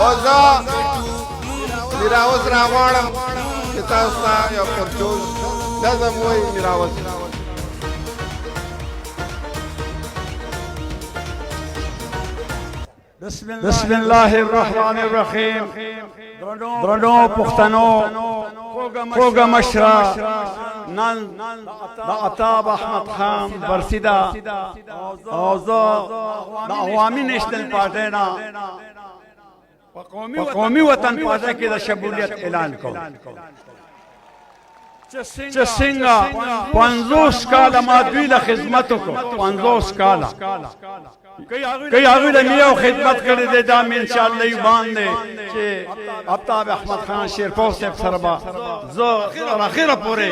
اوزا میراوس راغواړم چې تاسو ته یو پرچوز نظم وایي میراوس. بسم الله الرحمن الرحیم. درنو پښتنو خوږه مشره نن د عطاب احمد خان برسیده او زه د عوامي نیشنل پارټۍ نه په قومي وطن پارټۍ کې د شمولیت اعلان کوم چې څنګه 50 کاله ما دوی له خدمت وکړو. 50 کاله کئی هغوی له مې یو خدمت کړی دی. دا مې انشاءالله ایمان دی چې عطاب احمد خان شیرپور صاحب سره به زه تر اخره پورې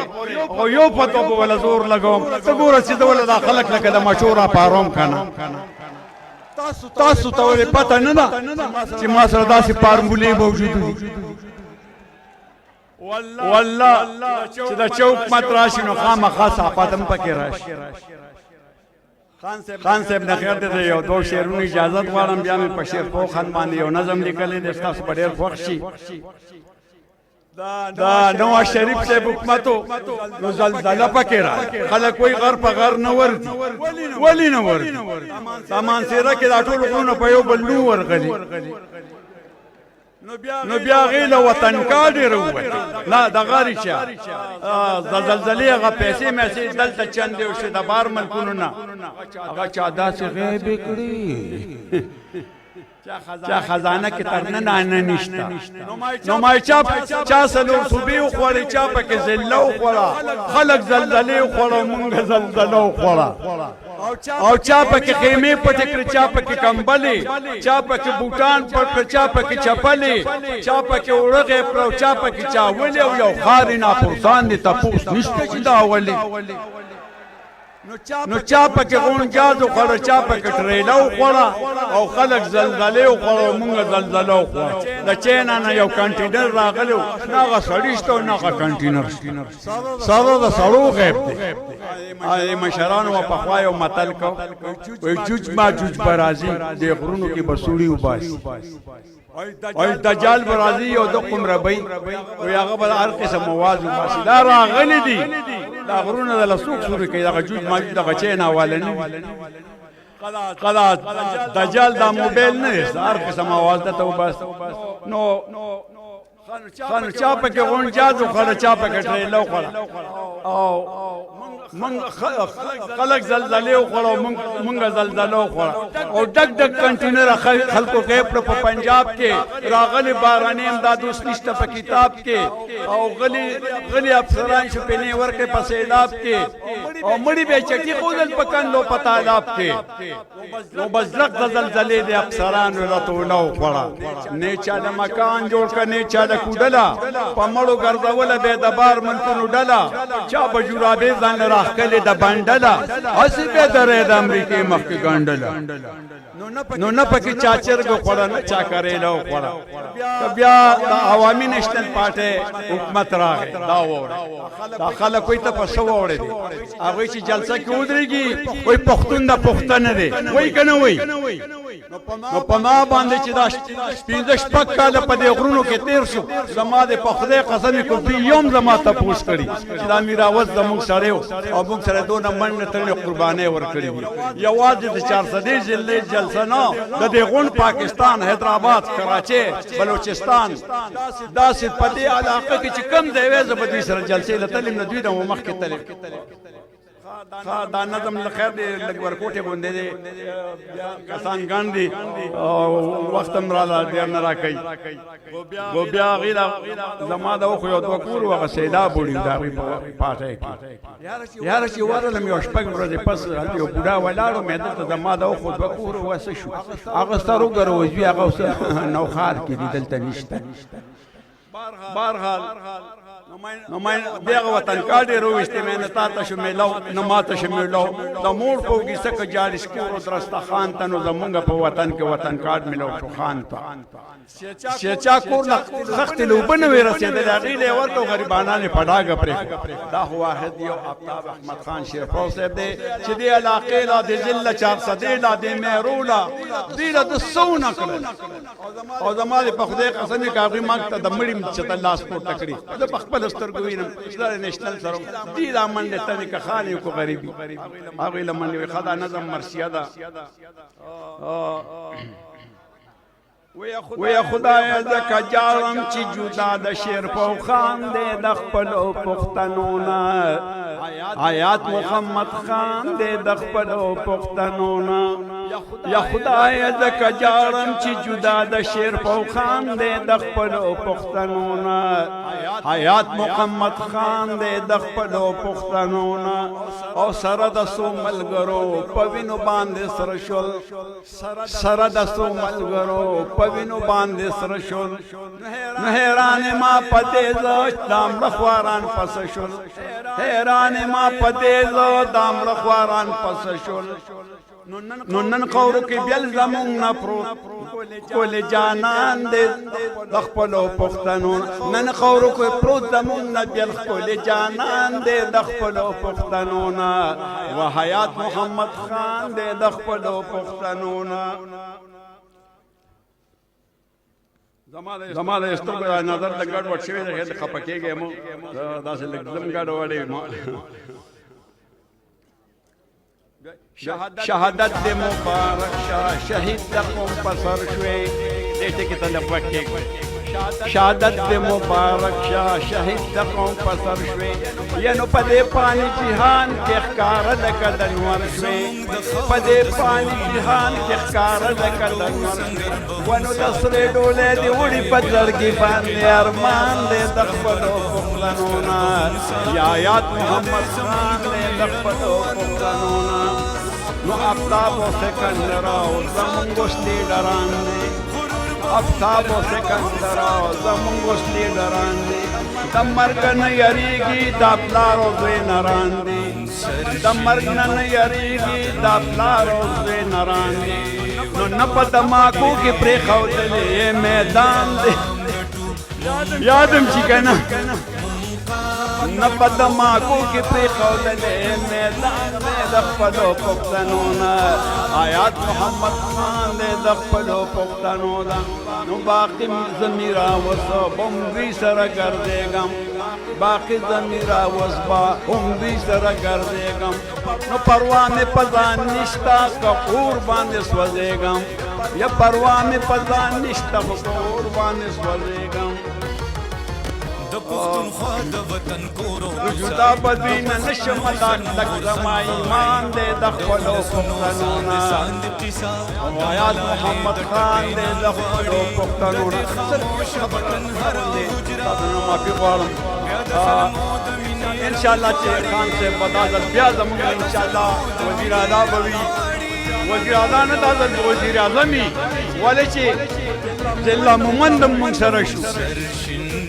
او یو پتو به وله زور لګوم. ته ګوره چې زه وله دا خلک لکه د مچو راپاروم که نه. تاسو ته ولې پته نه ده چې ما سره داسې فارمولې موجود دي؟ والله چې د چوک مت راشي نو خامخا صحافت هم پکې راشي. خان صاحب نه خیر دی یو دو شعرونو اجازت غواړم. بیا مې په شیرپور خان باندې یو نظم لیکلی دی، ستاسو په ډېر خوښ شي. دا نواز شریف صاحب حکومتو نو زلزله پکې راغله. خلک وایي غر په غر نه ورځي. ولې نه ورځي؟ سامان سیره کې دا ټول غرونه په یو بل نه ورغلي. نو بیا هغې له وطنکا ډېره ووتې. نه د غاري چا د زلزلې هغه پیسې میسې دلته چندې وشي د بار ملکونو نه هغه چا داسې غیبې کړي چا خزانه کې تر ننه نشته. نو ما چا څلور صوبې وخوړې، چا پکې زله وخوړه. خلک زلزلې وخوړه، مونږ زلزله وخوړه. او چا پکې خیمې پټې کړې، چا پکې کمبلې، چا پکې بوټان پټ کړ، چا پکې چپلې، چا پکې وړغې پرو، چا پکې چاولې او یو خاري ناپوسان دي. تپوس نشته چې دا ولې. نو چا پکې غونجاز وخوړه، چا پکې ټریله وخوړه او خلک زلزلې وخوړه. مونږ زلزله وخوړه. د چینا نه یو کنټینر راغلی و، نه هغه سړي شته او نه هغه کنټینر شته. سره د سړو غیب دی. مشرانو به پخوا یو متل کو، وایي جوج ما جوج به راځي، د غرونو کې به سوړي وباسي. او دجال به راځي یو د قمربۍ، وایي هغه به هر قسم مواد وباسي. دا راغلي دي دا غرونه د لسوک سوري کوي. دغه جوج ماجوج دغه چینا والا نه وي. قلا دجال دا موبایل نه دی، هر قسم اواز درته وباسي. نو خانو چا پکې غونجاز وخوړه، چا پکې ټریله وخوړه او مونږ خلک زلزلې وخوړه او مونږ زلزله وخوړه. او ډک ډک کنټینر خلکو غیب کړه. په پنجاب کې راغلي باراني امداد اوس نشته په کتاب کې. او غلي افسران شپېنې ورکړې په سیلاب کې. او مړي به چټي ښودل په کندو په تالاب کې. نو بزلق د زلزلې د افسرانو راټوله وخوړه. نه چا د مکان جوړ کړه، نه چا د کوډله، په مړو ګرځوله به د بار ملکونو ډله. چا به جورابې ځان راښکلې د بنډله، هسې به درې د امریکې مخکې ګنډله. نو نه پکې چا چرګ وخوړه، نه چا کریله وخوړه. که بیا د عوامي نیشنل پارټۍ حکومت راغی، دا واورئ. دا خلک وایي ته په څه واورې دي؟ هغوی چې جلسه کې ودرېږي وایي پښتون د پښتنه دی. وایي که نه وایي؟ نو په ما باندې چې دا 15 کاله په دې غرونو کې تېر شو، زما د په خدای قسم کفري یوم زما تپوس کړي چې دا میراوس زموږ سړی و او موږ سره دونه منډه تړلې قربانۍ ورکړې دي. یوازې د 400 ضلعې جلسه نه، د دې غونډ پاکستان، حیدرآباد، کراچۍ، بلوچستان، داسې په دې علاقه کې چې کم ځای وی زه به دوی سره جلسې له تلم نه دوی نه مو مخکې تلم. دا نظم له خیر دی، لږ ورکوټې غوندې دی، کسان ګڼ دي او وخت هم راله ډېر نه راکوي. خو بیا هغې زما د اوښو یو دوه کور و، هغه سیلاب وړي د هغوی په پارټۍ کې. یاره چې ورغلم یو 6 ورځې پس هلته یو بوډا ولاړ و، مې دلته زما د اوښو دوه کور و، څه شو؟ هغه ستر وګروزوي، هغه اوس نوښار کې دي، دلته نشته. بهرحال نو مې دغه وطن کارډ رويشته مې نه تا ته شو ملو نه ماته شو ملو د مور په کیسه کې جاري سکورو درسته خان ته نو زمونږ په وطن کې وطن کارډ ملو شو خان ته چې چا کور خخت لوبنه ورسېدل هغه له ورته غریبانو پډاګه پرې دا هو واحد یو آفتاب احمد خان شیرپور صاحب دی چې دی علاقې لا د ضلع 400 لا د مهرولا دی لا د سونه کړل او زماده په خدای قسم کاغي مانګ ته د مړی چې الله سپورت کړی د خپل سترګو وینم چې نېشنل سره دی لا منډه ته که خاني کو غریبي هغه لمنډه خدا نظم مرسیه ده وی خدای زکه جارم چې جدا د شیرپور خان دې د خپلو پښتنو نه آیات محمد خان دې د خپلو پښتنو نه یا خدای زکه جارم چې جدا د شیرپور خان دې د خپلو پښتنو نه آیات محمد خان دې د خپلو پښتنو نه او سره د سو ملګرو په وینو باندې سره شول سره د سو ملګرو وینو باندې سره شول نو حیران ما پدې زو دام رخواران پس شول حیران ما پدې زو دام رخواران پس شول نو نن قورو کې بیل زمون نفرو کول جانان دې د خپلو پښتنو نن قورو کې پروت زمون نه بیل کول جانان دې د خپلو پښتنو نه وحیات محمد خان دې د خپلو پښتنو نه زماده استوګه نظر د ګډ وډ شوی د خپکیږي مو داسې لګم ګډ وړي شهادت دې مبارک شهید د قوم پر سر شوی دې ټکی ته لپکې شهادت دې مبارک شهید د قوم پر سر شوی ینو په دې پانی جهان کې ښکار د کدن ور شوی په دې پانی جهان کې ښکار د کدن ور ونو د سره ډولې دی وړي په ځړګي باندې ارمان دې د خپلو پښتنو نه یا آیات محمد خان دې د خپلو پښتنو نه نو آفتاب او سکندر او زمونږ وسلې ډران دي آفتاب او سکندر او زمونږ وسلې ډران دي د مرګ نه یریږي د پلار او زوی نران دي د مرګ نه یریږي د پلار او زوی نران دي نو نه په دماغو کې پرې ښودلې میدان دی یادم چې کنه نه په دماغو کې پرې ښودلې میدان دی د خپلو پښتنو نه آیات محمد خان دی د خپلو پښتنو ده نو باقي زمیر اوس بم دوی سره ګرځېږم باقي زمیر اوس به هم دوی سره ګرځېږم نو پروا مې په ځان نشته که اور باندې سوځېږم یا پروا مې په ځان نشته خو که اور باندې سوځېږم جدا بدوی نه نشم تک زما ایمان دې د خپلو پښتنو نه آیات محمد خان دې د خپلو پښتنو نه تاسو نو معافي غواړم انشاءالله چې خان صاحب بدازت بیا زموږ انشاءالله وزیر اعلی به وي وزیر اعلی نه دا وزیر اعظم وي ولې چې ضلع مومند موږ سره شو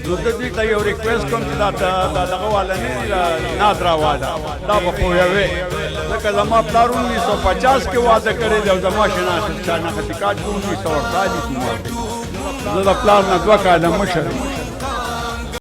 نو د دوی ته یو ریکویسټ کوم چې دا دغه والا نه نادرا والا دا به پوهوي ځکه زما پلار 1950 کې واده کړی دی او زما شناخت کارت 1948 کې زه د پلار نه 2 کاله مشر